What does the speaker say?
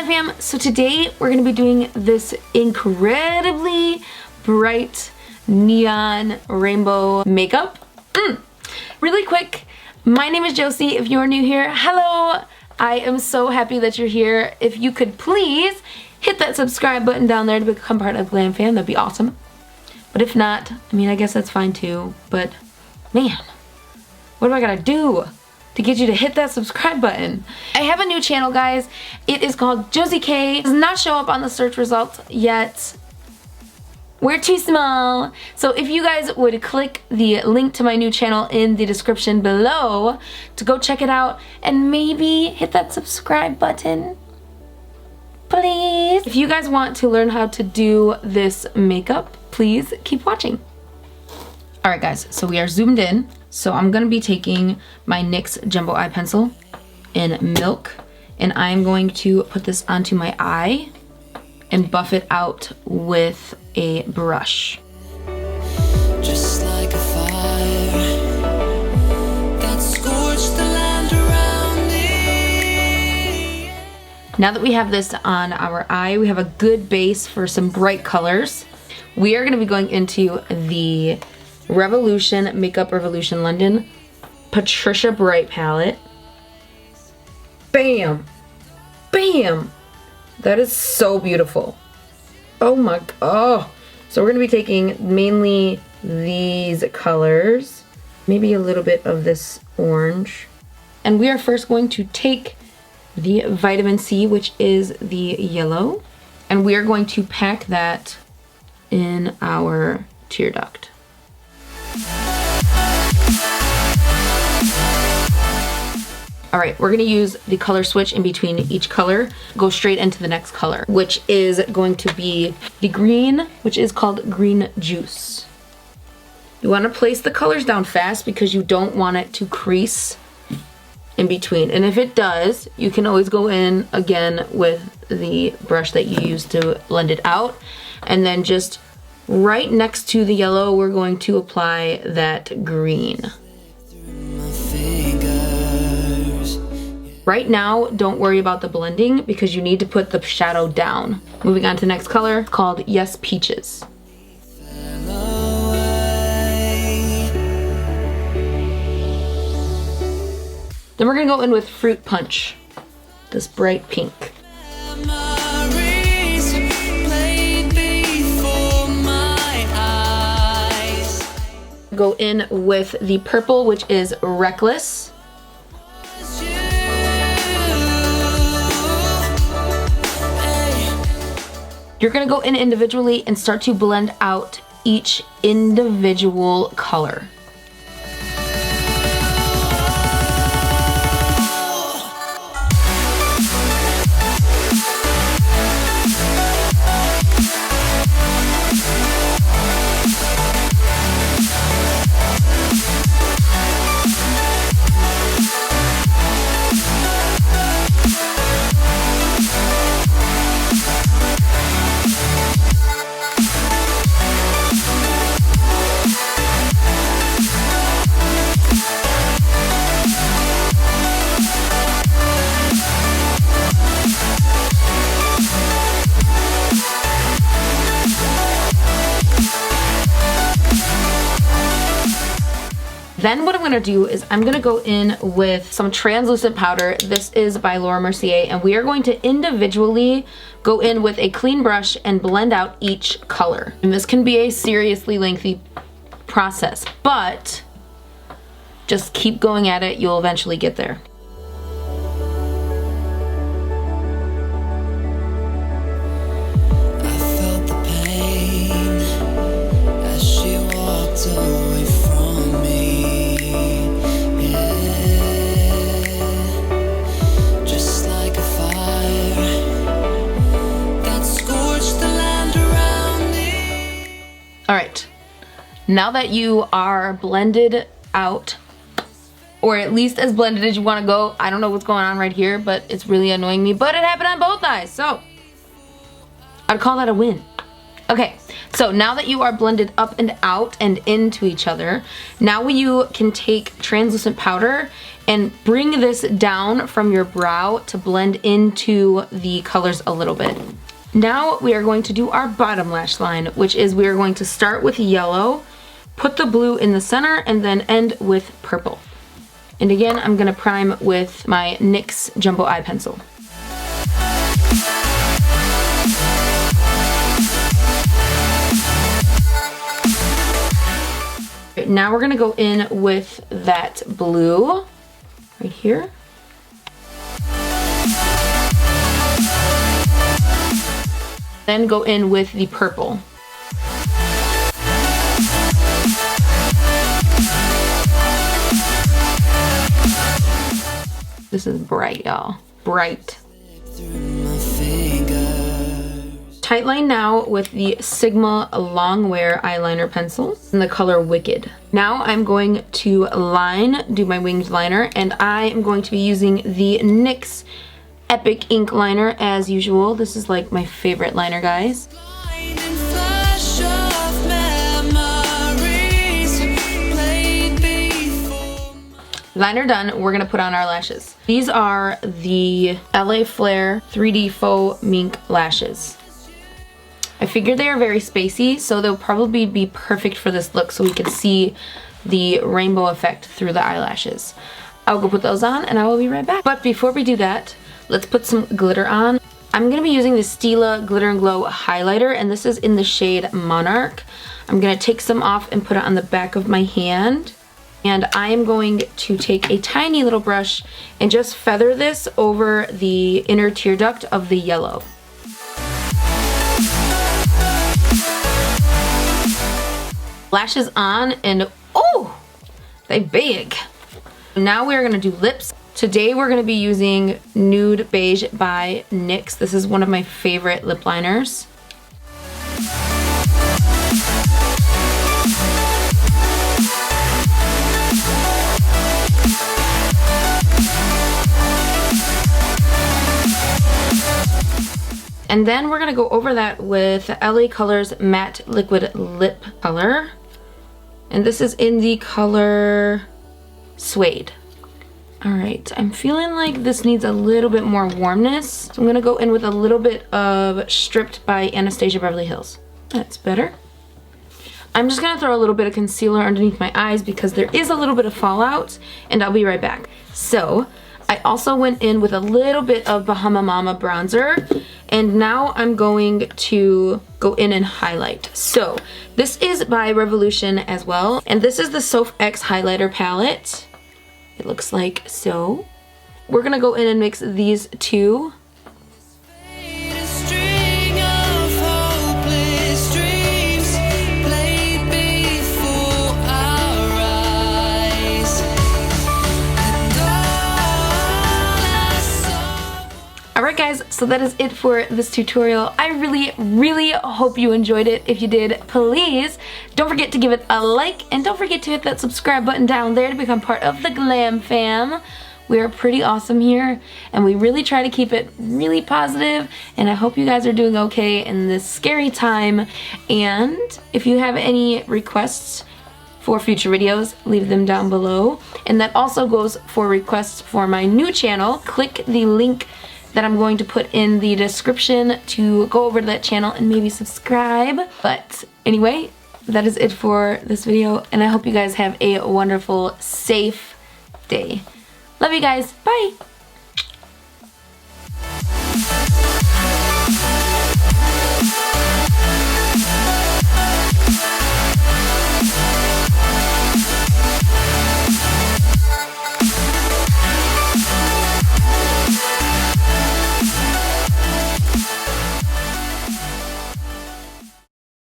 Glamfam. So today we're going to be doing this incredibly bright neon rainbow makeup. Really quick, my name is Josie. If you're new here, hello. I am so happy that you're here. If you could please hit that subscribe button down there to become part of Glamfam, that'd be awesome. But if not, I mean, I guess that's fine too. But man, what do I gotta do to get you to hit that subscribe button? I have a new channel, guys. It is called Josie K. It does not show up on the search results yet. We're too small. So if you guys would click the link to my new channel in the description below to go check it out and maybe hit that subscribe button, please. If you guys want to learn how to do this makeup, please keep watching. Alright guys, so we are zoomed in. So I'm going to be taking my NYX Jumbo Eye Pencil in Milk, and I'm going to put this onto my eye and buff it out with a brush. Just like a fire that scorched the land around me. Now that we have this on our eye, we have a good base for some bright colors. We are going to be going into the Revolution Makeup Revolution London Patricia Bright palette. Bam! Bam! That is so beautiful. Oh my god. Oh. So we're going to be taking mainly these colors. Maybe a little bit of this orange. And we are first going to take the vitamin C, which is the yellow. And we are going to pack that in our tear duct. Alright, we're going to use the color switch in between each color, go straight into the next color, which is going to be the green, which is called Green Juice. You want to place the colors down fast because you don't want it to crease in between. And if it does, you can always go in again with the brush that you used to blend it out. And then just right next to the yellow, we're going to apply that green. Right now, don't worry about the blending because you need to put the shadow down. Moving on to the next color, called Yes Peaches. Then we're gonna go in with Fruit Punch, this bright pink. Go in with the purple, which is Reckless. You're gonna go in individually and start to blend out each individual color. Then what I'm gonna do is I'm gonna go in with some translucent powder. This is by Laura Mercier, and we are going to individually go in with a clean brush and blend out each color. And this can be a seriously lengthy process, but just keep going at it, you'll eventually get there. I felt the pain as she walked away from me. Alright, now that you are blended out, or at least as blended as you want to go, I don't know what's going on right here, but it's really annoying me, but it happened on both eyes, so I'd call that a win. Okay, So now that you are blended up and out and into each other, now you can take translucent powder and bring this down from your brow to blend into the colors a little bit. Now we are going to do our bottom lash line, which is we are going to start with yellow, put the blue in the center, and then end with purple. And again, I'm gonna prime with my NYX Jumbo Eye Pencil. Right, now we're gonna go in with that blue right here. Then go in with the purple. This is bright, y'all. Bright. Tight line now with the Sigma Longwear eyeliner pencil in the color Wicked. Now I'm going to do my winged liner, and I am going to be using the NYX Epic Ink liner as usual. This is like my favorite liner, guys. Liner done, we're gonna put on our lashes. These are the LA Flare 3D Faux Mink lashes. I figured they are very spacey, so they'll probably be perfect for this look so we can see the rainbow effect through the eyelashes. I'll go put those on and I will be right back. But before we do that, let's put some glitter on. I'm gonna be using the Stila Glitter and Glow highlighter, and this is in the shade Monarch. I'm gonna take some off and put it on the back of my hand. And I am going to take a tiny little brush and just feather this over the inner tear duct of the yellow. Lashes on, and oh, they big. Now we're gonna do lips. Today we're gonna be using Nude Beige by NYX. This is one of my favorite lip liners. And then we're gonna go over that with LA Colors Matte Liquid Lip Color. And this is in the color Suede. All right, I'm feeling like this needs a little bit more warmness. So I'm gonna go in with a little bit of Stripped by Anastasia Beverly Hills. That's better. I'm just gonna throw a little bit of concealer underneath my eyes because there is a little bit of fallout, and I'll be right back. So, I also went in with a little bit of Bahama Mama bronzer, and now I'm going to go in and highlight. So this is by Revolution as well, and this is the Soph X highlighter palette. It looks like so. We're gonna go in and mix these two. Alright guys, so that is it for this tutorial. I really hope you enjoyed it. If you did, please don't forget to give it a like, and don't forget to hit that subscribe button down there to become part of the Glam Fam. We are pretty awesome here, and we really try to keep it really positive, and I hope you guys are doing okay in this scary time. And if you have any requests for future videos, leave them down below. And that also goes for requests for my new channel. Click the link that I'm going to put in the description to go over to that channel and maybe subscribe. But anyway, that is it for this video, and I hope you guys have a wonderful, safe day. Love you guys. Bye.